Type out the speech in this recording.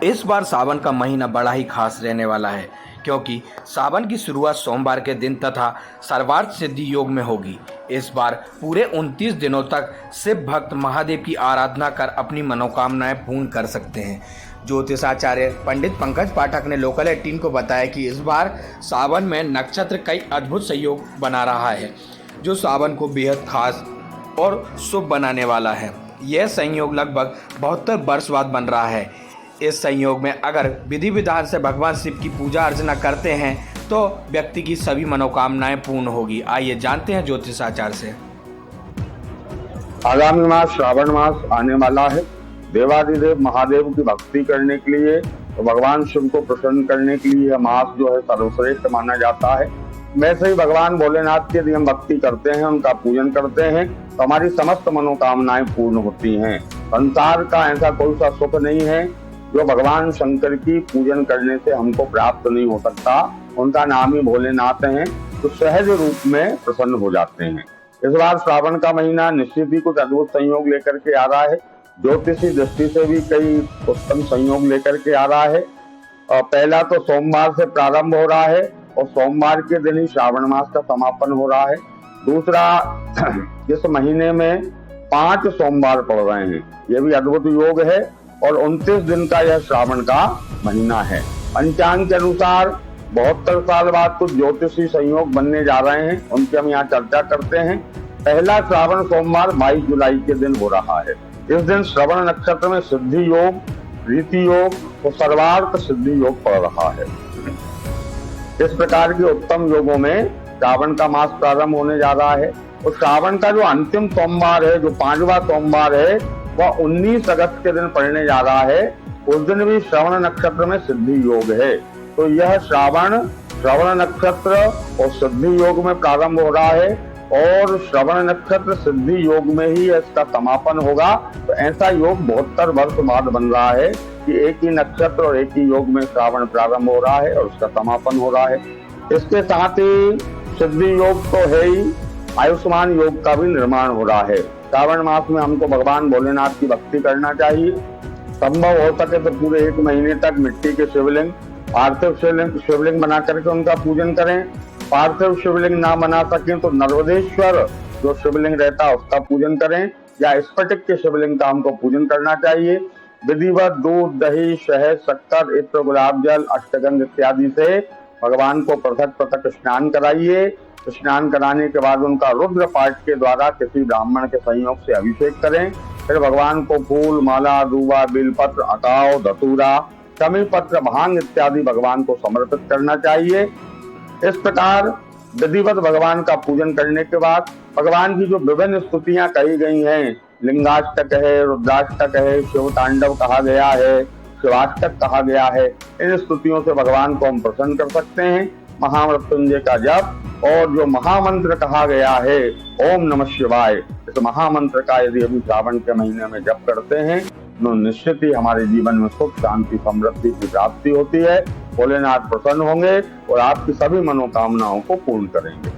इस बार सावन का महीना बड़ा ही खास रहने वाला है, क्योंकि सावन की शुरुआत सोमवार के दिन तथा सर्वार्थ सिद्धि योग में होगी। इस बार पूरे 29 दिनों तक शिव भक्त महादेव की आराधना कर अपनी मनोकामनाएं पूर्ण कर सकते हैं। ज्योतिषाचार्य पंडित पंकज पाठक ने लोकल 18 को बताया कि इस बार सावन में नक्षत्र कई अद्भुत संयोग बना रहा है, जो सावन को बेहद खास और शुभ बनाने वाला है। यह संयोग लगभग 72 वर्ष बाद बन रहा है। इस संयोग में अगर विधि विधान से भगवान शिव की पूजा अर्चना करते हैं तो व्यक्ति की सभी मनोकामनाएं पूर्ण होगी। आइए जानते हैं ज्योतिषाचार्य से। आगामी मास श्रावण मास आने वाला है। देवादिदेव महादेव की भक्ति करने के लिए तो भगवान शिव को प्रसन्न करने के लिए यह मास जो है सर्वश्रेष्ठ माना जाता है। वैसे ही भगवान भोलेनाथ की यदि हम भक्ति करते हैं, उनका पूजन करते हैं तो हमारी समस्त मनोकामनाएं पूर्ण होती हैं। संसार का ऐसा कोई सा सुख नहीं है जो भगवान शंकर की पूजन करने से हमको प्राप्त नहीं हो सकता। उनका नाम ही भोलेनाथ है, तो सहज रूप में प्रसन्न हो जाते हैं। इस बार श्रावण का महीना निश्चित ही कुछ अद्भुत संयोग लेकर के आ रहा है। ज्योतिषी दृष्टि से भी कई उत्तम संयोग लेकर के आ रहा है। पहला तो सोमवार से प्रारंभ हो रहा है और सोमवार के दिन ही श्रावण मास का समापन हो रहा है। दूसरा, इस महीने में 5 सोमवार पड़ रहे हैं, यह भी अद्भुत योग है और 29 दिन का यह श्रावण का महीना है। पंचांग के अनुसार 72 साल बाद कुछ ज्योतिषी संयोग बनने जा रहे हैं, उनकी हम यहाँ चर्चा करते हैं। पहला श्रावण सोमवार 22 जुलाई के दिन हो रहा है। इस दिन श्रवण नक्षत्र में सिद्धि योग, रीति योग और सर्वार्थ सिद्धि योग पड़ रहा है। इस प्रकार के उत्तम योगों में श्रावण का मास प्रारंभ होने जा रहा है और श्रावण का जो अंतिम सोमवार है, जो 5वां सोमवार है, वह 19 अगस्त के दिन पड़ने जा रहा है। उस दिन भी श्रवण नक्षत्र में सिद्धि योग है। तो यह श्रवण नक्षत्र और सिद्धि योग में प्रारंभ हो रहा है और श्रवण नक्षत्र सिद्धि योग में ही इसका समापन होगा। तो ऐसा योग 72 वर्ष बाद बन रहा है कि एक ही नक्षत्र और एक ही योग में श्रावण प्रारंभ हो रहा है और उसका समापन हो रहा है। इसके साथ ही सिद्धि योग तो है ही, आयुष्मान योग का भी निर्माण हो रहा है। श्रावण मास में हमको भगवान भोलेनाथ की भक्ति करना चाहिए। संभव हो सके तो पूरे 1 महीने तक मिट्टी के शिवलिंग, पार्थिव शिवलिंग बना करके उनका पूजन करें। पार्थिव शिवलिंग ना बना सके तो नर्मदेश्वर जो शिवलिंग रहता है उसका पूजन करें, या स्फटिक के शिवलिंग का हमको पूजन करना चाहिए। विधिवत दूध, दही, शहद, शक्कर, इत्र, गुलाब जल, अष्टगंध इत्यादि से भगवान को पृथक पृथक स्नान कराइए। स्नान कराने के बाद उनका रुद्र पाठ के द्वारा किसी ब्राह्मण के संयोग से अभिषेक करें। फिर भगवान को फूल, माला, दूबा, बेलपत्र, अकाव, धतूरा, शमी पत्र, भांग इत्यादि भगवान को समर्पित करना चाहिए। इस प्रकार विधिवत भगवान का पूजन करने के बाद भगवान की जो विभिन्न स्तुतियां कही गई हैं, लिंगाष्टक है, रुद्राष्टक है, शिव तांडव कहा गया है, शिवाष्टक कहा गया है, इन स्तुतियों से भगवान को हम प्रसन्न कर सकते हैं। महामृत्युंजय का जप और जो महामंत्र कहा गया है ओम नमः शिवाय, इस महामंत्र का यदि अभी श्रावण के महीने में जप करते हैं तो निश्चित ही हमारे जीवन में सुख, शांति, समृद्धि की प्राप्ति होती है। भोलेनाथ प्रसन्न होंगे और आपकी सभी मनोकामनाओं को पूर्ण करेंगे।